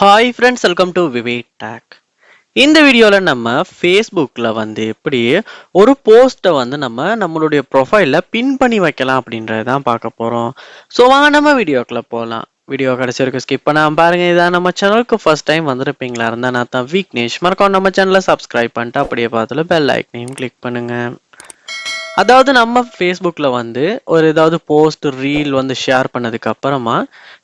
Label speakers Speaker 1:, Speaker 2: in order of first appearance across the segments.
Speaker 1: Hi friends, welcome to Vivek take. இந்த வீடியோவில் நம்ம ஃபேஸ்புக்கில் எப்படி ஒரு போஸ்ட்டை நம்மளுடைய ப்ரொஃபைலில் பின் பண்ணி வைக்கலாம் அப்படின்றத தான் பார்க்க போகிறோம். ஸோ வாங்க நம்ம வீடியோக்குள்ளே போகலாம். வீடியோ கடைசி வரைக்கும் ஸ்கிப் பண்ணாமல் பாருங்க. இதான் நம்ம சேனலுக்கு ஃபர்ஸ்ட் டைம் வந்திருப்பீங்களா இருந்தால் நான் தான் விக்னேஷ். மறக்காம நம்ம சேனலை சப்ஸ்கிரைப் பண்ணிட்டு அப்படியே பார்த்துல பெல் ஐக்கனையும் கிளிக் பண்ணுங்க. அதாவது நம்ம ஃபேஸ்புக்கில் ஒரு ஏதாவது போஸ்ட் ரீல் ஷேர் பண்ணதுக்கு அப்புறமா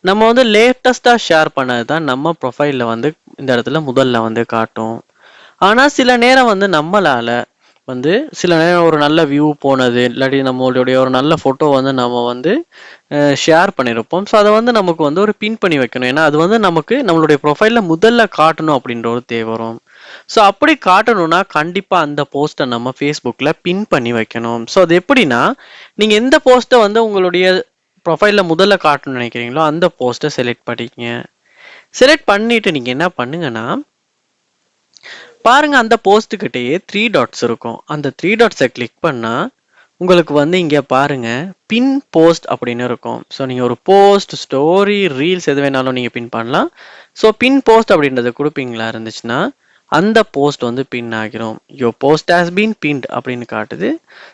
Speaker 1: நம்ம லேட்டஸ்ட்டாக ஷேர் பண்ணது தான் நம்ம ப்ரொஃபைலில் இந்த இடத்துல முதல்ல காட்டும். ஆனால் சில நேரம் நம்மளால் சில நேரம் ஒரு நல்ல வியூ போனது இல்லாட்டி நம்மளுடைய ஒரு நல்ல ஃபோட்டோ நம்ம ஷேர் பண்ணியிருப்போம். ஸோ அதை நமக்கு ஒரு பின் பண்ணி வைக்கணும். ஏன்னா அது நமக்கு நம்மளுடைய ப்ரொஃபைலில் முதல்ல காட்டணும் அப்படின்ற ஒரு தேவை வரும். ஸோ அப்படி காட்டணும்னா கண்டிப்பாக அந்த போஸ்ட்டை நம்ம ஃபேஸ்புக்கில் பின் பண்ணி வைக்கணும். ஸோ அது எப்படின்னா, நீங்கள் எந்த போஸ்ட்டை உங்களுடைய ப்ரொஃபைலில் முதல்ல காட்டணும்னு நினைக்கிறீங்களோ அந்த போஸ்ட்டை செலக்ட் பண்ணிக்கங்க. செலக்ட் பண்ணிட்டு நீங்கள் என்ன பண்ணுங்கன்னா, பாருங்க அந்த போஸ்ட்டுக்கிட்டேயே 3 டாட்ஸ் இருக்கும். அந்த 3 டாட்ஸை கிளிக் பண்ணால் உங்களுக்கு இங்கே பாருங்க பின் போஸ்ட் அப்படின்னு இருக்கும். ஸோ நீங்கள் ஒரு போஸ்ட், ஸ்டோரி, ரீல்ஸ் எது வேணாலும் நீங்கள் பின் பண்ணலாம். ஸோ பின் போஸ்ட் அப்படின்றத கொடுப்பீங்களா இருந்துச்சுன்னா அந்த போஸ்ட் பின் ஆகிரும். யோ போஸ்ட் ஹாஸ் பீன் பின்ட் அப்படின்னு காட்டுது.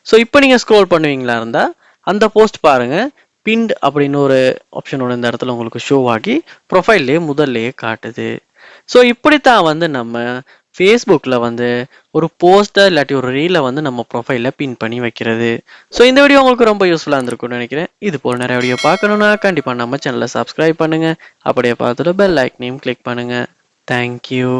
Speaker 1: ஸோ இப்போ நீங்கள் ஸ்க்ரோல் பண்ணுவீங்களா இருந்தால் அந்த போஸ்ட் பாருங்க பின்ட் அப்படின்னு ஒரு ஆப்ஷனோட இந்த இடத்துல உங்களுக்கு ஷோ ஆகி ப்ரொஃபைல்லே முதல்லையே காட்டுது. ஸோ இப்படித்தான் நம்ம ஃபேஸ்புக்கில் ஒரு போஸ்டர் இல்லாட்டி ஒரு ரீலை நம்ம ப்ரொஃபைலில் பின் பண்ணி வைக்கிறது. ஸோ இந்த வீடியோ உங்களுக்கு ரொம்ப யூஸ்ஃபுல்லாக இருந்திருக்கும்னு நினைக்கிறேன். இது போல் நிறைய வீடியோ பார்க்கணுன்னா கண்டிப்பாக நம்ம சேனலை சப்ஸ்கிரைப் பண்ணுங்கள். அப்படியே பார்த்துட்டு பெல் ஐக்கனையும் கிளிக் பண்ணுங்கள். தேங்க்யூ.